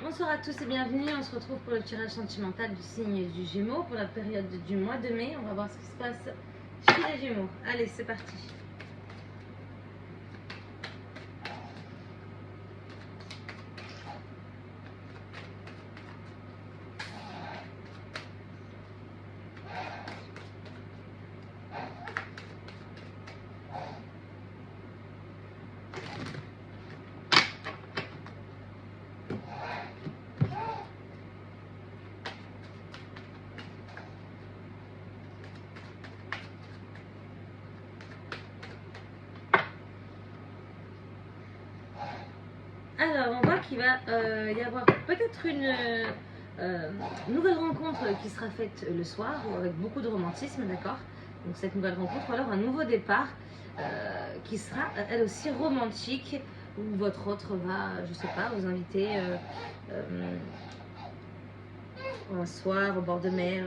Bonsoir à tous et bienvenue, on se retrouve pour le tirage sentimental du signe du Gémeaux pour la période du mois de mai. On va voir ce qui se passe chez les Gémeaux. Allez, c'est parti. Alors, on voit qu'il va y avoir peut-être une nouvelle rencontre qui sera faite le soir, avec beaucoup de romantisme, d'accord? Donc cette nouvelle rencontre, ou alors un nouveau départ qui sera elle aussi romantique, où votre autre va, je sais pas, vous inviter un soir au bord de mer,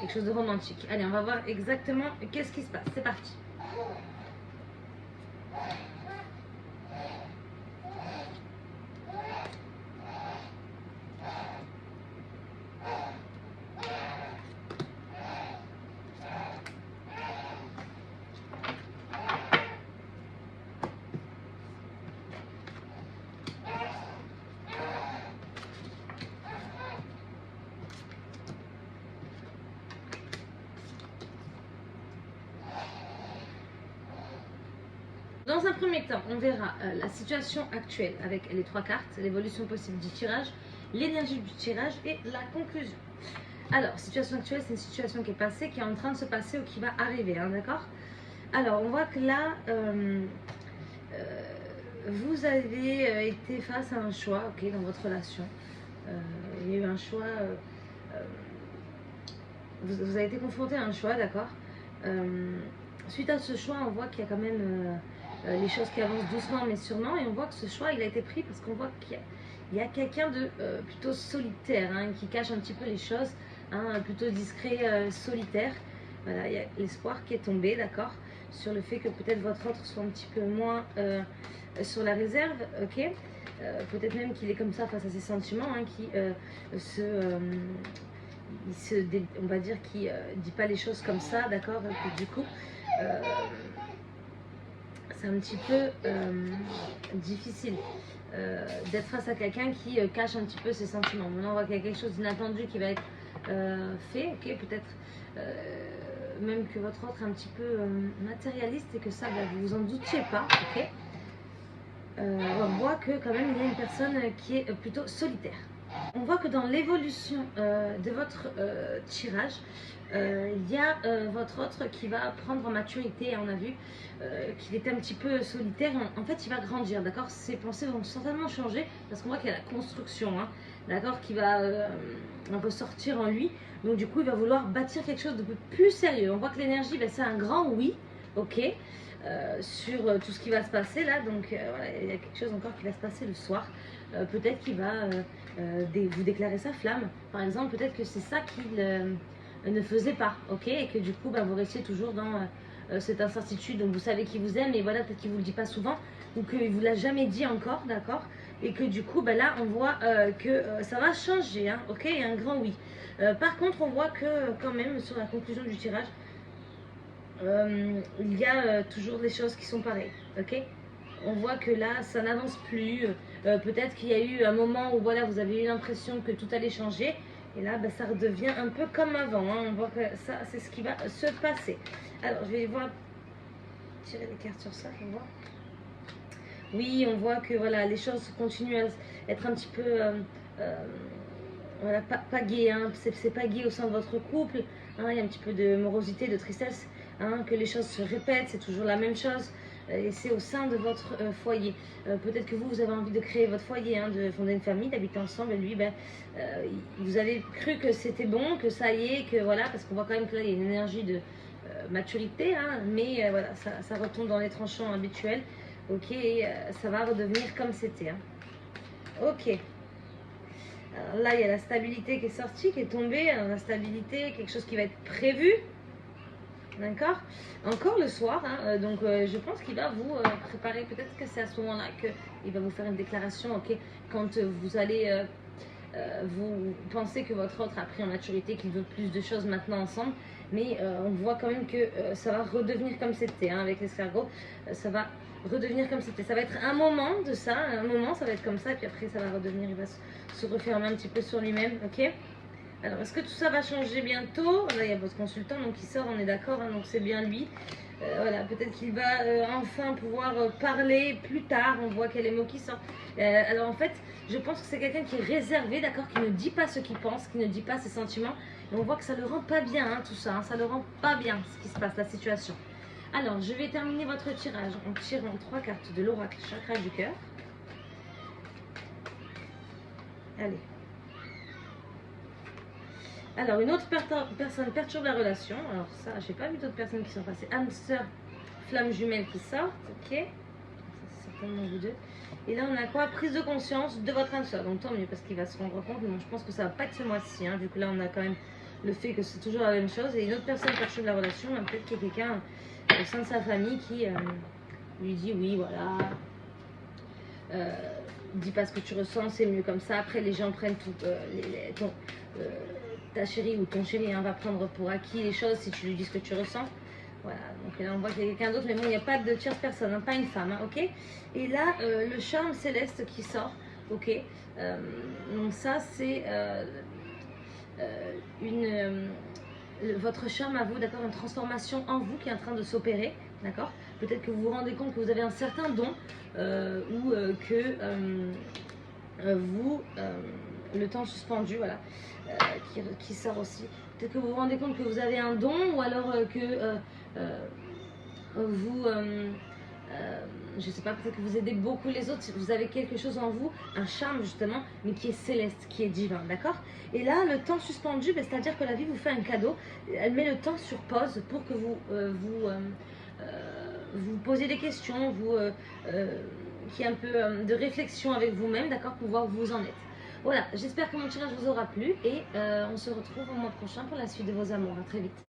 quelque chose de romantique. Allez, on va voir exactement qu'est-ce qui se passe. C'est parti. Dans un premier temps, on verra la situation actuelle avec les trois cartes, l'évolution possible du tirage, l'énergie du tirage et la conclusion. Alors, situation actuelle, c'est une situation qui est passée, qui est en train de se passer ou qui va arriver, hein, d'accord? Alors, on voit que là, vous avez été face à un choix, ok, dans votre relation. Il y a eu un choix, vous avez été confronté à un choix, d'accord? Suite à ce choix, on voit qu'il y a quand même les choses qui avancent doucement mais sûrement, et on voit que ce choix il a été pris parce qu'on voit qu'il y a quelqu'un de plutôt solitaire, hein, qui cache un petit peu les choses, hein, plutôt discret, solitaire. Voilà, il y a l'espoir qui est tombé, d'accord, sur le fait que peut-être votre autre soit un petit peu moins sur la réserve, ok. Peut-être même qu'il est comme ça face à ses sentiments, hein, qui on va dire qu'il dit pas les choses comme ça, d'accord, que du coup c'est un petit peu difficile d'être face à quelqu'un qui cache un petit peu ses sentiments. Maintenant, on voit qu'il y a quelque chose d'inattendu qui va être fait, ok, peut-être même que votre autre est un petit peu matérialiste et que ça, bah, vous vous en doutiez pas, ok. On voit que quand même il y a une personne qui est plutôt solitaire. On voit que dans l'évolution de votre tirage, il y a votre autre qui va prendre en maturité. On a vu qu'il était un petit peu solitaire. En fait, il va grandir, d'accord? Ses pensées vont certainement changer parce qu'on voit qu'il y a la construction, hein, d'accord, qui va ressortir en lui. Donc du coup, il va vouloir bâtir quelque chose de plus sérieux. On voit que l'énergie, ben, c'est un grand oui, ok, sur tout ce qui va se passer là. Donc voilà, il y a quelque chose encore qui va se passer le soir. Peut-être qu'il va vous déclarer sa flamme. Par exemple, peut-être que c'est ça qu'il ne faisait pas, ok, et que du coup, bah, vous restiez toujours dans cette incertitude. Donc vous savez qu'il vous aime, mais voilà, peut-être qu'il vous le dit pas souvent, ou qu'il vous l'a jamais dit encore, d'accord, et que du coup, bah, là, on voit que ça va changer, hein, ok, et un grand oui. Par contre, on voit que quand même sur la conclusion du tirage, il y a toujours des choses qui sont pareilles, ok. On voit que là, ça n'avance plus. Peut-être qu'il y a eu un moment où voilà, vous avez eu l'impression que tout allait changer. Et là, bah, ça redevient un peu comme avant, hein. On voit que ça, c'est ce qui va se passer. Alors, je vais voir, tirer les cartes sur ça, on voit. Oui, on voit que voilà, les choses continuent à être un petit peu voilà, pas gai, hein. C'est pas gai au sein de votre couple, hein. Il y a un petit peu de morosité, de tristesse, hein, que les choses se répètent, c'est toujours la même chose, et c'est au sein de votre foyer. Peut-être que vous avez envie de créer votre foyer, hein, de fonder une famille, d'habiter ensemble, et lui, ben, vous avez cru que c'était bon, que ça y est, que voilà, parce qu'on voit quand même que là, il y a une énergie de maturité, hein, mais voilà, ça retombe dans les tranchants habituels, ok, et ça va redevenir comme c'était, hein. Ok. Alors là, il y a la stabilité qui est sortie, qui est tombée. Alors, la stabilité, quelque chose qui va être prévu. D'accord? Encore le soir, hein, donc je pense qu'il va vous préparer, peut-être que c'est à ce moment-là qu'il va vous faire une déclaration, ok? Quand vous allez, vous pensez que votre autre a pris en maturité, qu'il veut plus de choses maintenant ensemble, mais on voit quand même que ça va redevenir comme c'était, hein, avec l'escargot, ça va redevenir comme c'était. Ça va être un moment de ça, un moment ça va être comme ça, et puis après ça va redevenir, il va se refermer un petit peu sur lui-même, ok? Alors, est-ce que tout ça va changer bientôt? Là, il y a votre consultant donc, qui sort, on est d'accord, hein, donc c'est bien lui. Voilà, peut-être qu'il va enfin pouvoir parler plus tard. On voit qu'il y a les mots qui sortent. Alors, en fait, je pense que c'est quelqu'un qui est réservé, d'accord, qui ne dit pas ce qu'il pense, qui ne dit pas ses sentiments. Et on voit que ça le rend pas bien, hein, tout ça. Hein, ça le rend pas bien, ce qui se passe, la situation. Alors, je vais terminer votre tirage en tirant 3 cartes de l'oracle chakra du cœur. Allez. Alors, une autre personne perturbe la relation. Alors, ça, j'ai pas vu d'autres personnes qui sont passées. Âme sœur, flamme jumelle qui sortent. Ok. Ça, c'est certainement vous deux. Et là, on a quoi? Prise de conscience de votre âme sœur. Donc, tant mieux parce qu'il va se rendre compte. Mais bon, je pense que ça va pas être ce mois-ci. Hein, vu que là, on a quand même le fait que c'est toujours la même chose. Et une autre personne perturbe la relation. Peut-être qu'il y a quelqu'un au sein de sa famille qui lui dit oui, voilà. Dis pas ce que tu ressens, c'est mieux comme ça. Après, les gens prennent tout. Ta chérie ou ton chéri va prendre pour acquis les choses si tu lui dis ce que tu ressens. Voilà, donc là on voit qu'il y a quelqu'un d'autre, mais bon, il n'y a pas de tierce personne, hein, pas une femme, hein, ok? Et là, le charme céleste qui sort, ok? Donc ça, c'est votre charme à vous, d'accord? Une transformation en vous qui est en train de s'opérer, d'accord? Peut-être que vous vous rendez compte que vous avez un certain don ou que vous, le temps suspendu, voilà, qui sort aussi. Peut-être que vous vous rendez compte que vous avez un don ou alors que vous, je sais pas, peut-être que vous aidez beaucoup les autres, si vous avez quelque chose en vous, un charme justement, mais qui est céleste, qui est divin, d'accord? Et là, le temps suspendu, ben, c'est-à-dire que la vie vous fait un cadeau, elle met le temps sur pause pour que vous posez des questions, qui est un peu de réflexion avec vous-même, d'accord, pour voir où vous en êtes. Voilà, j'espère que mon tirage vous aura plu et on se retrouve au mois prochain pour la suite de vos amours. À très vite.